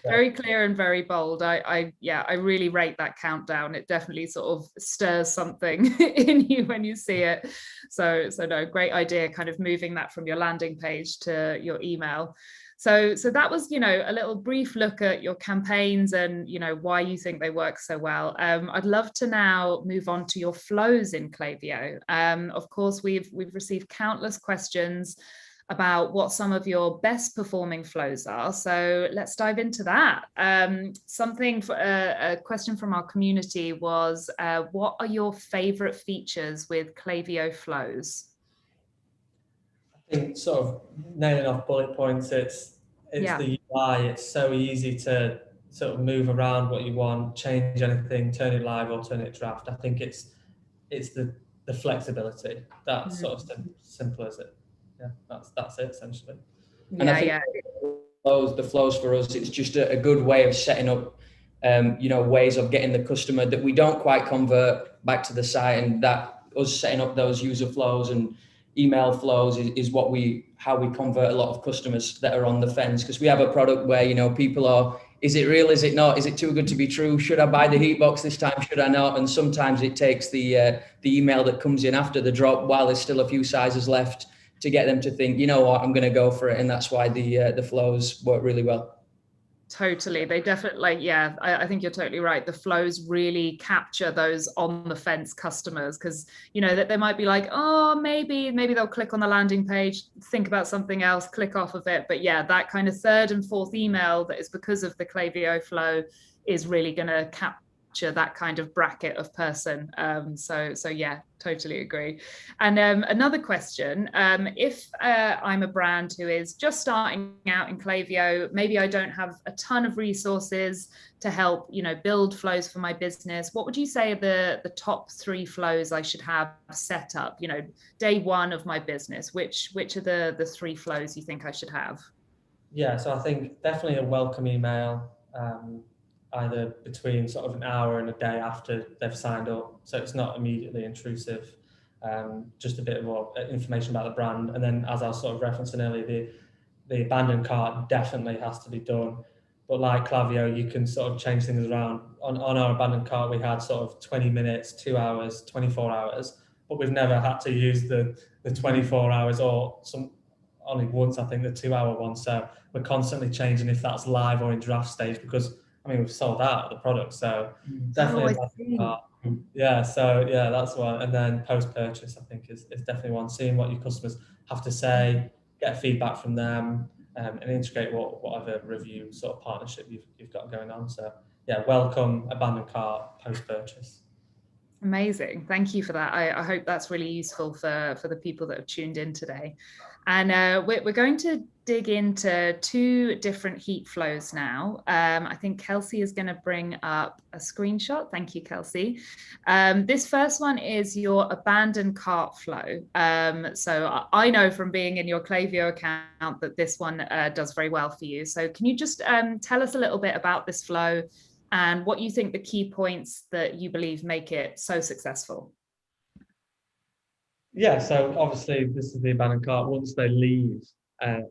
Very clear and very bold. I really rate that countdown. It definitely sort of stirs something in you when you see it. So no, great idea, kind of moving that from your landing page to your email. So that was, a little brief look at your campaigns and, why you think they work so well. I'd love to now move on to your flows in Klaviyo. Of course, we've received countless questions about what some of your best performing flows are. So let's dive into that. A question from our community was, what are your favorite features with Klaviyo flows? I think sort of nailing off bullet points, it's the UI. It's so easy to sort of move around what you want, change anything, turn it live or turn it draft. I think it's the flexibility. That's sort of simple as it. Yeah, that's it essentially. And I think the flows for us, it's just a good way of setting up ways of getting the customer that we don't quite convert back to the site, and that us setting up those user flows and email flows is how we convert a lot of customers that are on the fence, because we have a product where people are, is it real, is it not, is it too good to be true, should I buy the heat box this time, should I not? And sometimes it takes the email that comes in after the drop while there's still a few sizes left to get them to think, what, I'm going to go for it. And that's why the flows work really well. Totally. They definitely, I think you're totally right. The flows really capture those on the fence customers, because, that they might be like, oh, maybe they'll click on the landing page, think about something else, click off of it. But yeah, that kind of third and fourth email that is because of the Klaviyo flow is really going to capture that kind of bracket of person. So yeah, totally agree. And another question, if I'm a brand who is just starting out in Klaviyo, maybe I don't have a ton of resources to help, build flows for my business, what would you say are the top 3 flows I should have set up, day one of my business? Which are the 3 flows you think I should have? Yeah, so I think definitely a welcome email, either between sort of an hour and a day after they've signed up, so it's not immediately intrusive, just a bit more information about the brand. And then, as I was sort of referencing earlier, the abandoned cart definitely has to be done. But like Klaviyo, you can sort of change things around. On our abandoned cart, we had sort of 20 minutes, 2 hours, 24 hours, but we've never had to use the 24 hours or only once, I think, the 2-hour one. So we're constantly changing if that's live or in draft stage, because we've sold out of the product, so definitely. That's one. And then post-purchase, I think, is definitely one. Seeing what your customers have to say, get feedback from them, and integrate whatever review sort of partnership you've got going on. So yeah, welcome, abandoned cart, post-purchase. Amazing. Thank you for that. I hope that's really useful for the people that have tuned in today. And we're going to dig into two different heat flows now. I think Kelsey is going to bring up a screenshot. Thank you, Kelsey. This first one is your abandoned cart flow. So I know from being in your Klaviyo account that this one does very well for you. So can you just tell us a little bit about this flow and what you think the key points that you believe make it so successful? Yeah, so obviously this is the abandoned cart. Once they leave and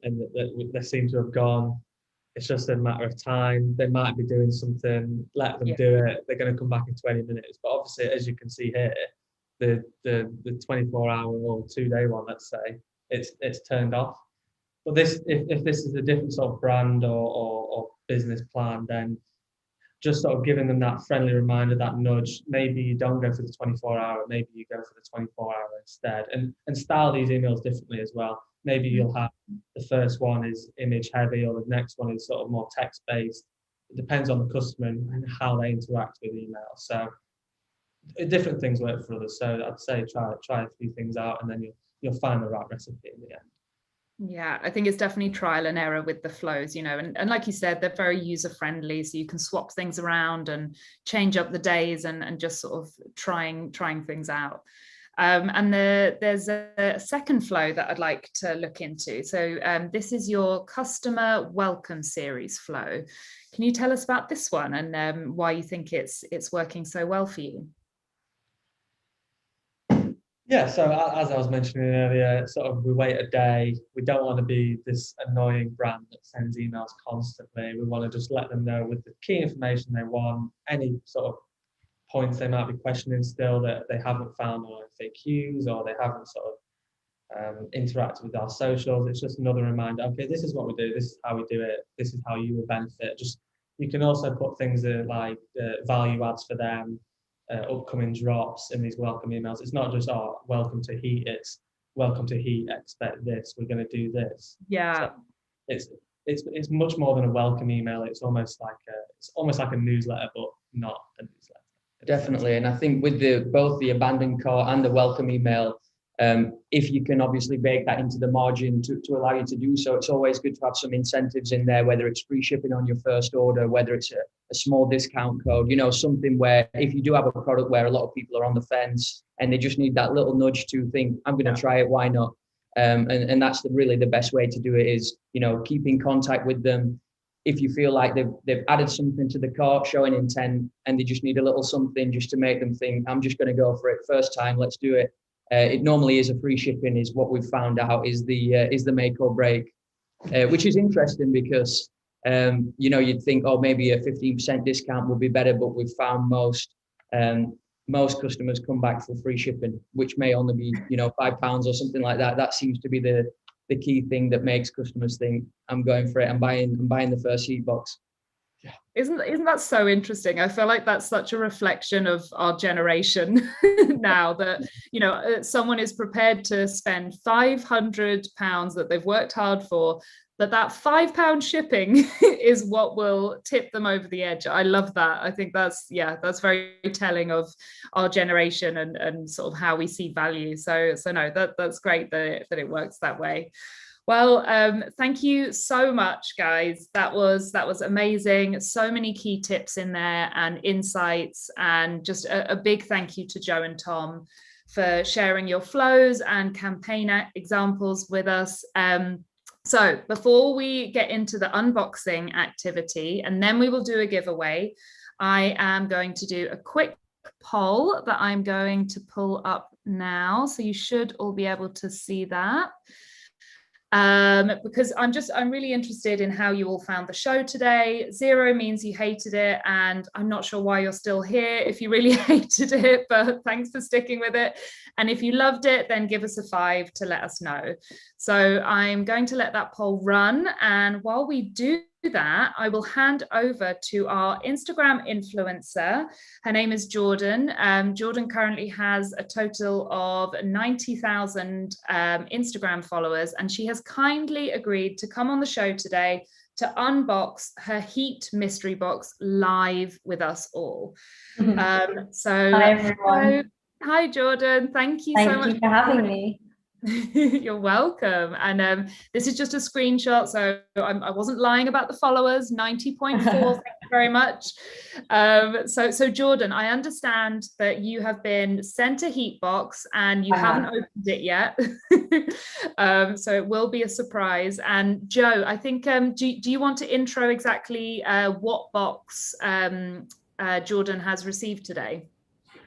they seem to have gone, it's just a matter of time. They might be doing something, let them do it. They're going to come back in 20 minutes. But obviously, as you can see here, the 24-hour or 2-day one, let's say, it's turned off. But this, if this is a different sort of brand or business plan, then just sort of giving them that friendly reminder, that nudge. Maybe you don't go for the 24-hour, maybe you go for the 24-hour instead, and style these emails differently as well. Maybe you'll have the first one is image heavy, or the next one is sort of more text based. It depends on the customer and how they interact with email. So different things work for others. So I'd say try a few things out, and then you'll find the right recipe in the end. Yeah, I think it's definitely trial and error with the flows, you know, and like you said, they're very user friendly, so you can swap things around and change up the days and just sort of trying things out. And there's a second flow that I'd like to look into. So this is your customer welcome series flow. Can you tell us about this one and why you think it's working so well for you? Yeah, so as I was mentioning earlier, sort of we wait a day. We don't want to be this annoying brand that sends emails constantly. We want to just let them know with the key information they want, any sort of points they might be questioning still that they haven't found on FAQs, or they haven't sort of interacted with our socials. It's just another reminder, okay, this is what we do, this is how we do it, this is how you will benefit. Just, you can also put things like value adds for them, upcoming drops in these welcome emails. It's not just, oh, welcome to Heat, it's welcome to Heat, expect this, we're going to do this. Yeah. So it's much more than a welcome email. It's almost like a newsletter, but not a newsletter. Definitely. And I think with both the abandoned cart and the welcome email, if you can obviously bake that into the margin to allow you to do so, it's always good to have some incentives in there, whether it's free shipping on your first order, whether it's a small discount code, you know, something where if you do have a product where a lot of people are on the fence and they just need that little nudge to think, I'm going to try it, why not? And that's really the best way to do it is, you know, keep in contact with them. If you feel like they've added something to the cart, showing intent, and they just need a little something just to make them think, I'm just going to go for it first time, let's do it. It normally is a free shipping is what we've found out is the make or break, which is interesting because, you know, you'd think, oh, maybe a 15% discount would be better, but we've found most customers come back for free shipping, which may only be, you know, £5 or something like that. That seems to be the key thing that makes customers think, I'm going for it, I'm buying the first heat box. Yeah. Isn't that so interesting? I feel like that's such a reflection of our generation now that, you know, someone is prepared to spend £500 that they've worked hard for, that £5 shipping is what will tip them over the edge. I love that. I think that's very telling of our generation and sort of how we see value. So no, that's great that it works that way. Well, thank you so much, guys. That was amazing. So many key tips in there and insights, and just a big thank you to Joe and Tom for sharing your flows and campaign examples with us. So before we get into the unboxing activity, and then we will do a giveaway, I am going to do a quick poll that I'm going to pull up now. So you should all be able to see that. Because I'm really interested in how you all found the show today. 0 means you hated it, and I'm not sure why you're still here if you really hated it, but thanks for sticking with it. And if you loved it, then give us a 5 to let us know. So I'm going to let that poll run, and while we do that, I will hand over to our Instagram influencer. Her name is Jordan. Jordan currently has a total of 90,000 Instagram followers, and she has kindly agreed to come on the show today to unbox her Heat mystery box live with us all. Hi, everyone. Hi, Jordan. Thank you so much for having me. You're welcome. And this is just a screenshot, so I wasn't lying about the followers. 90.4. Thank you very much. So Jordan, I understand that you have been sent a heat box and you haven't opened it yet. So it will be a surprise. And Joe, I think do you want to intro exactly what box Jordan has received today?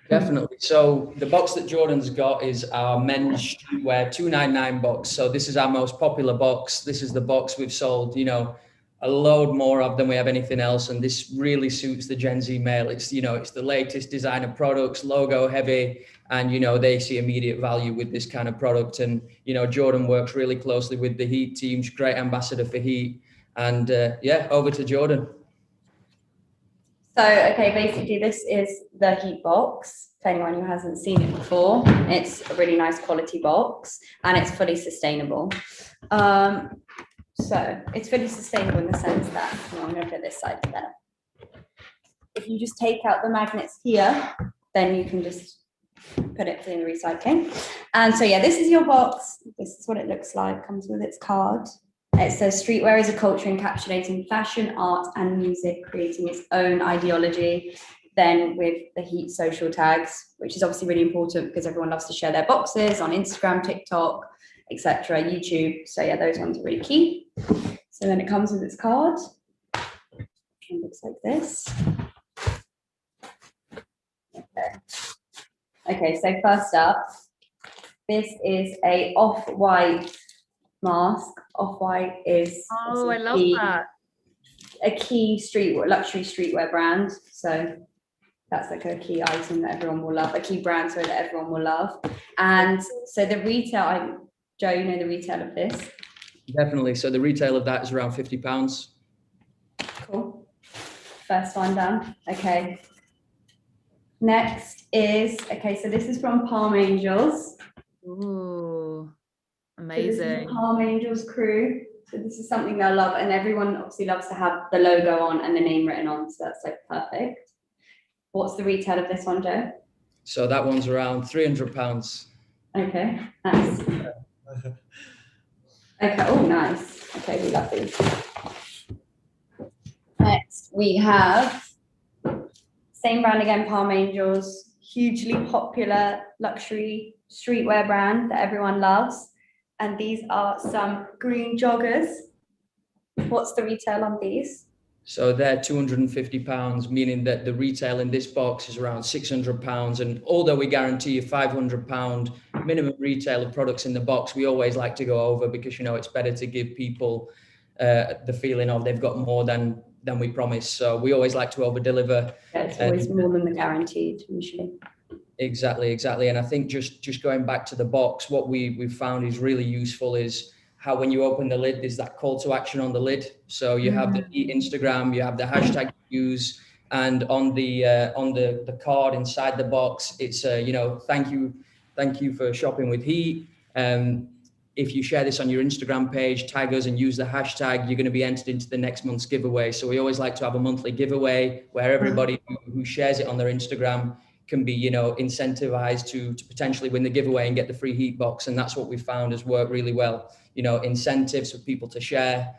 Definitely. So the box that Jordan's got is our men's streetwear 299 box. So this is our most popular box. This is the box we've sold, you know, a load more of than we have anything else. And this really suits the Gen Z male. It's, you know, it's the latest designer products, logo heavy, and, you know, they see immediate value with this kind of product. And, you know, Jordan works really closely with the Heat team. She's a great ambassador for Heat. And yeah, over to Jordan. So, okay, basically this is the Heat box, for anyone who hasn't seen it before. It's a really nice quality box and it's fully sustainable. So it's fully sustainable in the sense that, I'm going to put this side better. If you just take out the magnets here, then you can just put it in the recycling. And so, yeah, this is your box. This is what it looks like, comes with its card. It says streetwear is a culture encapsulating fashion, art and music, creating its own ideology. Then with the Heat social tags, which is obviously really important because everyone loves to share their boxes on Instagram, TikTok, etc., YouTube. So yeah, those ones are really key. So then it comes with its card. It looks like this. Okay, so first up, this is a off-white mask. Off-white is I love that. A key luxury streetwear brand. So that's like a key item that everyone will love, a key brand that everyone will love. And so the retail, Joe, you know the retail of this? Definitely. So the retail of that is around £50. Cool. First one done. Okay. Next is, so this is from Palm Angels. Ooh, So amazing. this is the Palm Angels crew. So this is something they'll love. And everyone obviously loves to have the logo on and the name written on. So that's like perfect. What's the retail of this one, Joe? So that one's around £300. Okay, nice. Okay, oh, nice. Okay, we love these. Next, we have same brand again, Palm Angels, hugely popular luxury streetwear brand that everyone loves. And these are some green joggers. What's the retail on these? So they're £250, meaning that the retail in this box is around £600. And although we guarantee you £500 minimum retail of products in the box, we always like to go over because, you know, it's better to give people the feeling of they've got more than we promised. So we always like to over deliver. Yeah, it's always more than the guaranteed usually. Exactly. And I think just going back to the box, what we've found is really useful is how when you open the lid, there's that call to action on the lid. So you have the Instagram, you have the hashtag use, and on the card inside the box, it's you know, thank you for shopping with Heat. If you share this on your Instagram page, tag us and use the hashtag, you're going to be entered into the next month's giveaway. So we always like to have a monthly giveaway where everybody who shares it on their Instagram can be, you know, incentivized to potentially win the giveaway and get the free Heat box. And that's what we found has worked really well. You know, incentives for people to share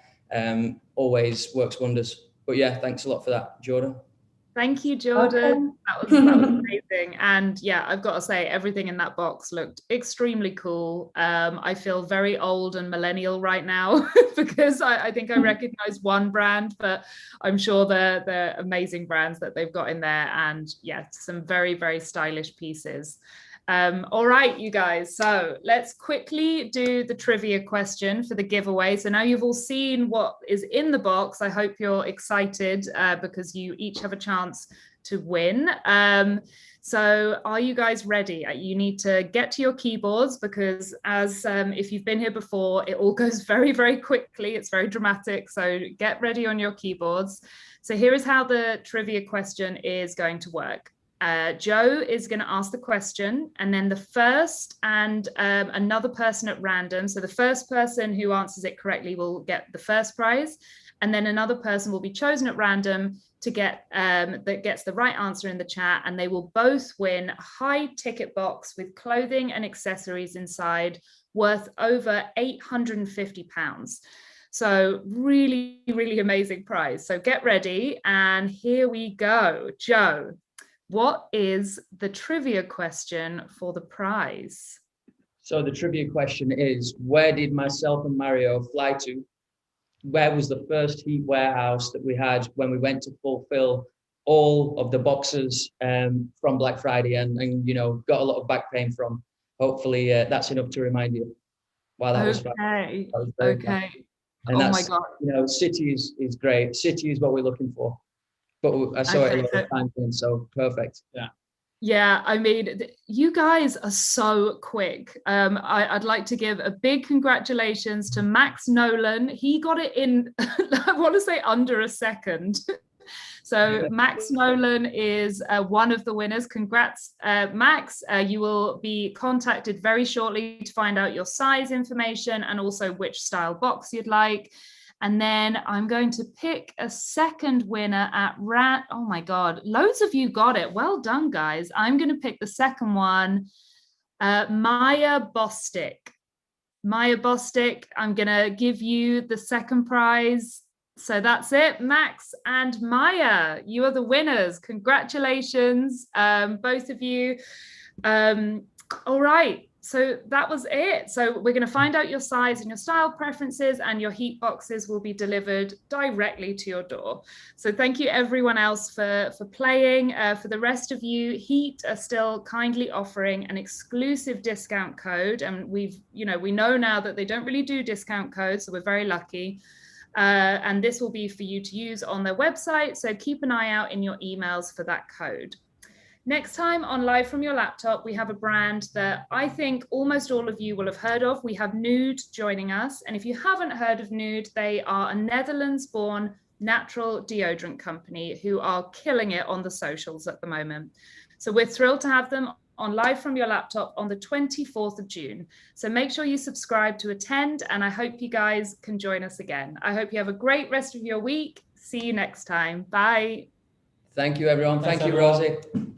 always works wonders. But yeah, thanks a lot for that, Jordan. Thank you, Jordan. That was amazing. And yeah, I've got to say, everything in that box looked extremely cool. I feel very old and millennial right now because I think I recognize one brand, but I'm sure they're amazing brands that they've got in there. And yeah, some very, very stylish pieces. All right, you guys, so let's quickly do the trivia question for the giveaway. So now you've all seen what is in the box. I hope you're excited because you each have a chance to win. So are you guys ready? You need to get to your keyboards because as if you've been here before, it all goes very, very quickly. It's very dramatic. So get ready on your keyboards. So here is how the trivia question is going to work. Joe is going to ask the question, and then the first and another person at random. So the first person who answers it correctly will get the first prize, and then another person will be chosen at random to get that gets the right answer in the chat, and they will both win a high ticket box with clothing and accessories inside worth over £850. So really, really amazing prize. So get ready, and here we go. Joe, what is the trivia question for the prize? So the trivia question is, where did myself and Mario fly to? Where was the first heat warehouse that we had when we went to fulfill all of the boxes from Black Friday and you know, got a lot of back pain from? Hopefully that's enough to remind you why that was fun. Okay, That was very fun. okay. And Oh my that's, God. you know, City is great. City is what we're looking for. But I saw it a lot of times, so perfect. Yeah. Yeah, I mean, you guys are so quick. I'd like to give a big congratulations to Max Nolan. He got it in, I want to say under a second. So Max Nolan is one of the winners. Congrats, Max. You will be contacted very shortly to find out your size information and also which style box you'd like. And then I'm going to pick a second winner at oh my God, loads of you got it. Well done, guys. I'm going to pick the second one, Maya Bostic. Maya Bostic, I'm going to give you the second prize. So that's it, Max and Maya, you are the winners. Congratulations, both of you. All right. So that was it. So we're going to find out your size and your style preferences, and your heat boxes will be delivered directly to your door. So thank you everyone else for playing. For the rest of you, Heat are still kindly offering an exclusive discount code. And we know now that they don't really do discount codes, so we're very lucky. And this will be for you to use on their website. So keep an eye out in your emails for that code. Next time on Live from Your Laptop, we have a brand that I think almost all of you will have heard of. We have Nude joining us. And if you haven't heard of Nude, they are a Netherlands-born natural deodorant company who are killing it on the socials at the moment. So we're thrilled to have them on Live from Your Laptop on the 24th of June. So make sure you subscribe to attend, and I hope you guys can join us again. I hope you have a great rest of your week. See you next time. Bye. Thank you, everyone. Thanks, Thank you, everyone. Rosie.